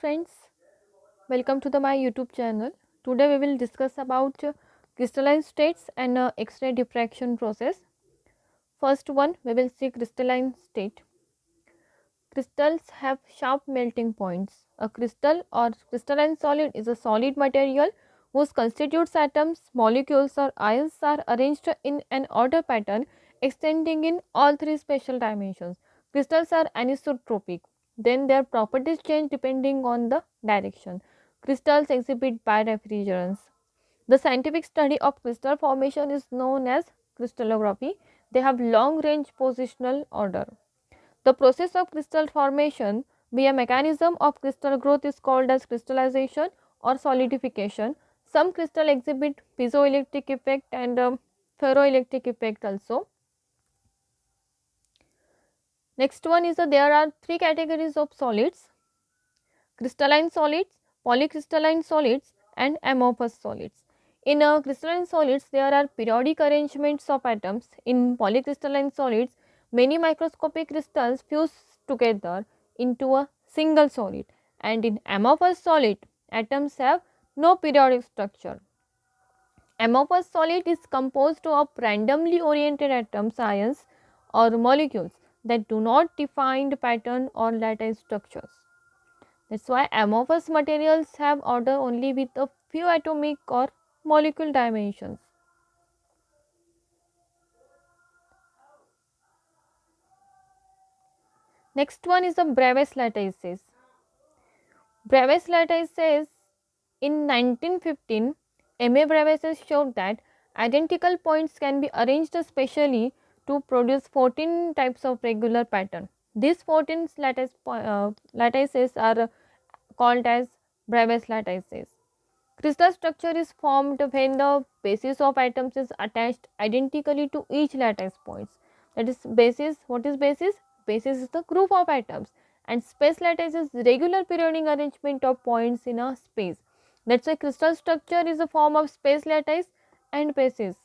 friends, welcome to my YouTube channel. Today we will discuss about crystalline states and X-ray diffraction process. First one, we will see crystalline state. Crystals have sharp melting points. A crystal or crystalline solid is a solid material whose constituents atoms, molecules or ions are arranged in an order pattern extending in all three spatial dimensions. Crystals are anisotropic. Then their properties change depending on the direction. Crystals exhibit birefringence. The scientific study of crystal formation is known as crystallography. They have long range positional order. The process of crystal formation via mechanism of crystal growth is called as crystallization or solidification. Some crystal exhibit piezoelectric effect and ferroelectric effect also. Next one is there are three categories of solids: crystalline solids, polycrystalline solids and amorphous solids. In crystalline solids, there are periodic arrangements of atoms. In polycrystalline solids, many microscopic crystals fuse together into a single solid, and in amorphous solid, atoms have no periodic structure. Amorphous solid is composed of randomly oriented atoms, ions or molecules that do not define pattern or lattice structures. That is why amorphous materials have order only with a few atomic or molecule dimensions. Next one is the Bravais lattices. Bravais lattices in 1915, M.A. Bravais showed that identical points can be arranged spatially to produce 14 types of regular pattern. These 14 lattices are called as Bravais lattices. Crystal structure is formed when the basis of atoms is attached identically to each lattice points. That is basis. What is basis? Basis is the group of atoms, and space lattice is regular periodic arrangement of points in a space. That's why crystal structure is a form of space lattice and basis.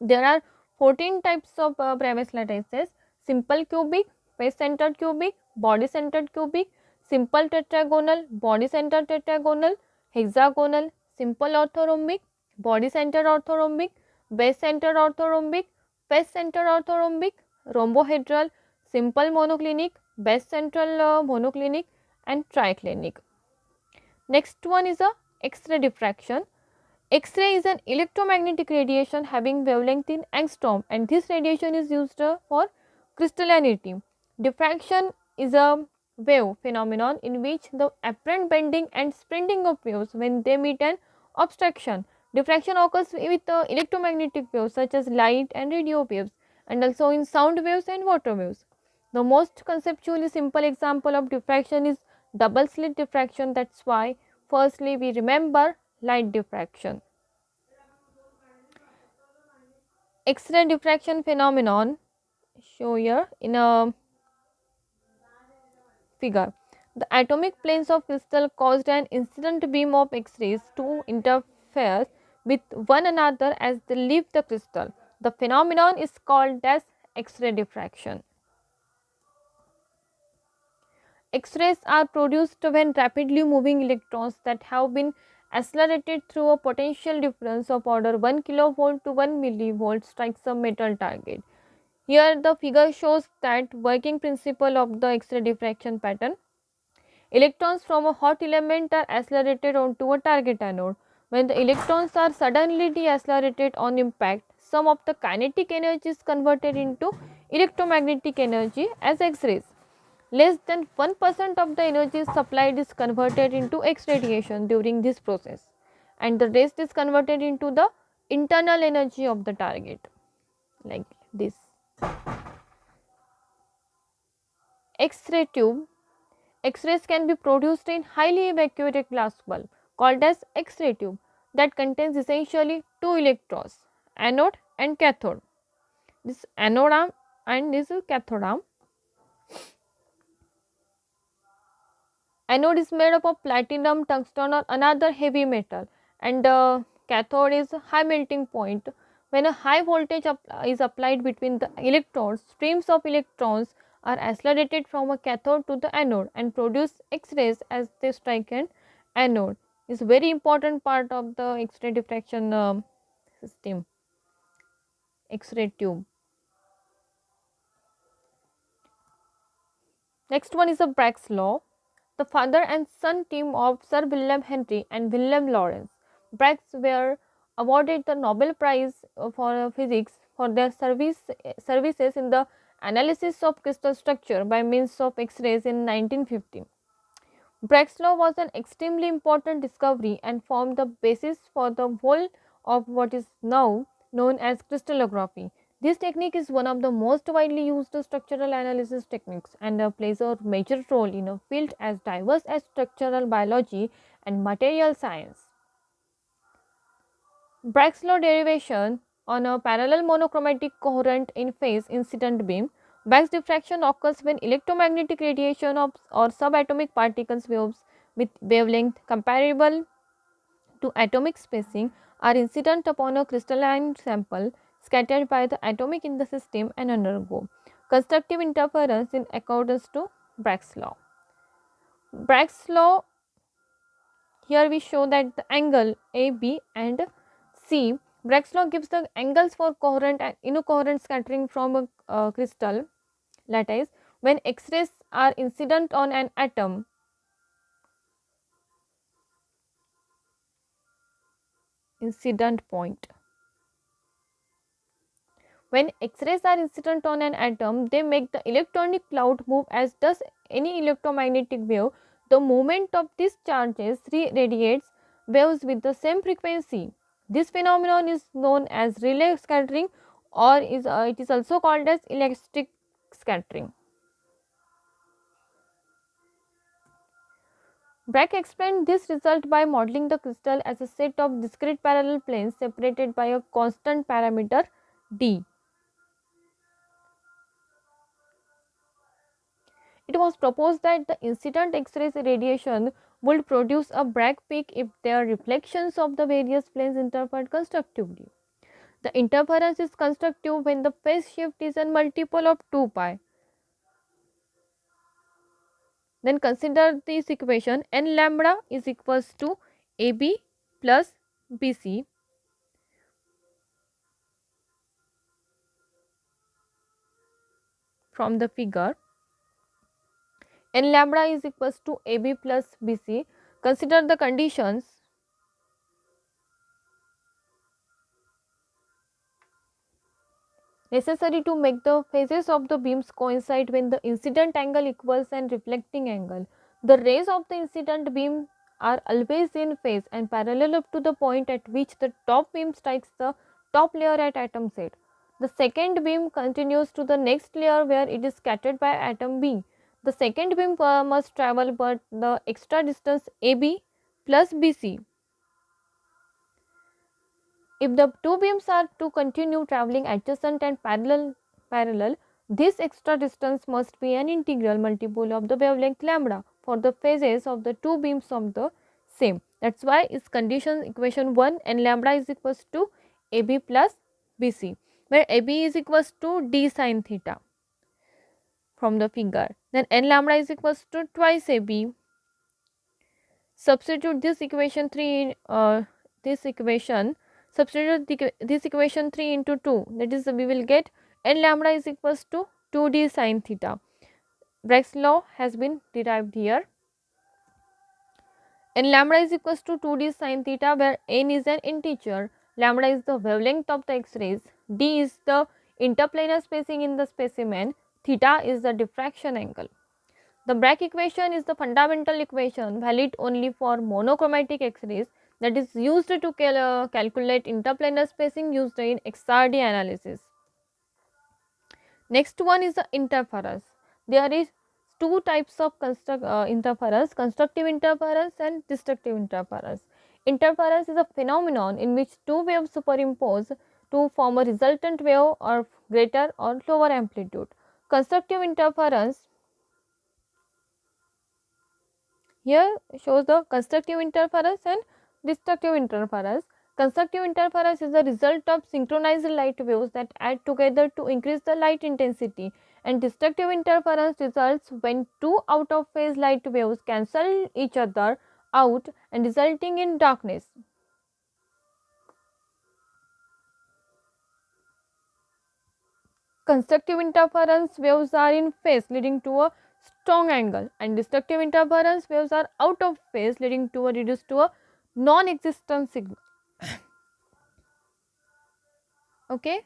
There are 14 types of Bravais lattices: simple cubic, face centered cubic, body centered cubic, simple tetragonal, body centered tetragonal, hexagonal, simple orthorhombic, body centered orthorhombic, base centered orthorhombic, face centered orthorhombic, rhombohedral, simple monoclinic, base central monoclinic and triclinic. Next one is a X-ray diffraction. X-ray is an electromagnetic radiation having wavelength in angstrom, and this radiation is used for crystallinity. Diffraction is a wave phenomenon in which the apparent bending and spreading of waves when they meet an obstruction. Diffraction occurs with electromagnetic waves such as light and radio waves, and also in sound waves and water waves. The most conceptually simple example of diffraction is double slit diffraction. That is why firstly we remember light diffraction. X-ray diffraction phenomenon show here in a figure. The atomic planes of crystal caused an incident beam of X-rays to interfere with one another as they leave the crystal. The phenomenon is called as X-ray diffraction. X-rays are produced when rapidly moving electrons that have been accelerated through a potential difference of order 1 kilovolt to 1 millivolt strikes a metal target. Here the figure shows that working principle of the X-ray diffraction pattern. Electrons from a hot element are accelerated onto a target anode. When the electrons are suddenly deaccelerated on impact, some of the kinetic energy is converted into electromagnetic energy as X-rays. Less than 1% of the energy supplied is converted into X radiation during this process, and the rest is converted into the internal energy of the target, like this. X-ray tube. X-rays can be produced in highly evacuated glass bulb called as X-ray tube that contains essentially two electrodes, anode and cathode. This anode arm and this is cathode arm. Anode is made up of platinum, tungsten or another heavy metal, and cathode is high melting point. When a high voltage is applied between the electrodes, streams of electrons are accelerated from a cathode to the anode and produce X-rays as they strike an anode. Is very important part of the X-ray diffraction system, X-ray tube. Next one is the Bragg's law. The father and son team of Sir William Henry and William Lawrence Braggs were awarded the Nobel Prize for Physics for their services in the analysis of crystal structure by means of X-rays in 1950. Bragg's law was an extremely important discovery and formed the basis for the whole of what is now known as crystallography. This technique is one of the most widely used structural analysis techniques and plays a major role in a field as diverse as structural biology and material science. Bragg's law derivation on a parallel monochromatic coherent in phase incident beam. Bragg's diffraction occurs when electromagnetic radiation of or subatomic particles waves with wavelength comparable to atomic spacing are incident upon a crystalline sample scattered by the atomic in the system and undergo constructive interference in accordance to Bragg's law. Bragg's law, here we show that the angle A, B and C. Bragg's law gives the angles for coherent and incoherent scattering from a crystal lattice when X-rays are incident on an atom. Incident point. When X-rays are incident on an atom, they make the electronic cloud move as does any electromagnetic wave. The movement of these charges radiates waves with the same frequency. This phenomenon is known as Rayleigh scattering or it is also called as elastic scattering. Bragg explained this result by modeling the crystal as a set of discrete parallel planes separated by a constant parameter d. It was proposed that the incident X-ray radiation would produce a Bragg peak if their reflections of the various planes interfered constructively. The interference is constructive when the phase shift is a multiple of 2 pi. Then consider this equation: n lambda is equals to AB plus BC from the figure. N lambda is equals to AB plus BC. Consider the conditions necessary to make the phases of the beams coincide when the incident angle equals and reflecting angle. The rays of the incident beam are always in phase and parallel up to the point at which the top beam strikes the top layer at atom Z. The second beam continues to the next layer where it is scattered by atom B. The second beam must travel but the extra distance AB plus BC. If the two beams are to continue travelling adjacent and parallel, this extra distance must be an integral multiple of the wavelength lambda for the phases of the two beams of the same. That is why its condition equation 1 n lambda is equals to AB plus BC, where AB is equals to d sin theta from the figure. Then n lambda is equals to twice AB. Substitute this equation 3 this equation substitute this equation 3 into 2, that is we will get n lambda is equals to 2d sin theta. Bragg's law has been derived here. N lambda is equals to 2d sin theta where n is an integer, lambda is the wavelength of the X-rays, d is the interplanar spacing in the specimen, theta is the diffraction angle. The Bragg equation is the fundamental equation valid only for monochromatic X-rays that is used to calculate interplanar spacing used in XRD analysis. Next one is the interference. There is two types of interference: constructive interference and destructive interference. Interference is a phenomenon in which two waves superimpose to form a resultant wave of greater or lower amplitude. Constructive interference here shows the constructive interference and destructive interference. Constructive interference is the result of synchronized light waves that add together to increase the light intensity And destructive interference results when two out of phase light waves cancel each other out and resulting in darkness. Constructive interference waves are in phase leading to a strong angle, and destructive interference waves are out of phase leading to a reduced to a non-existent signal. Okay.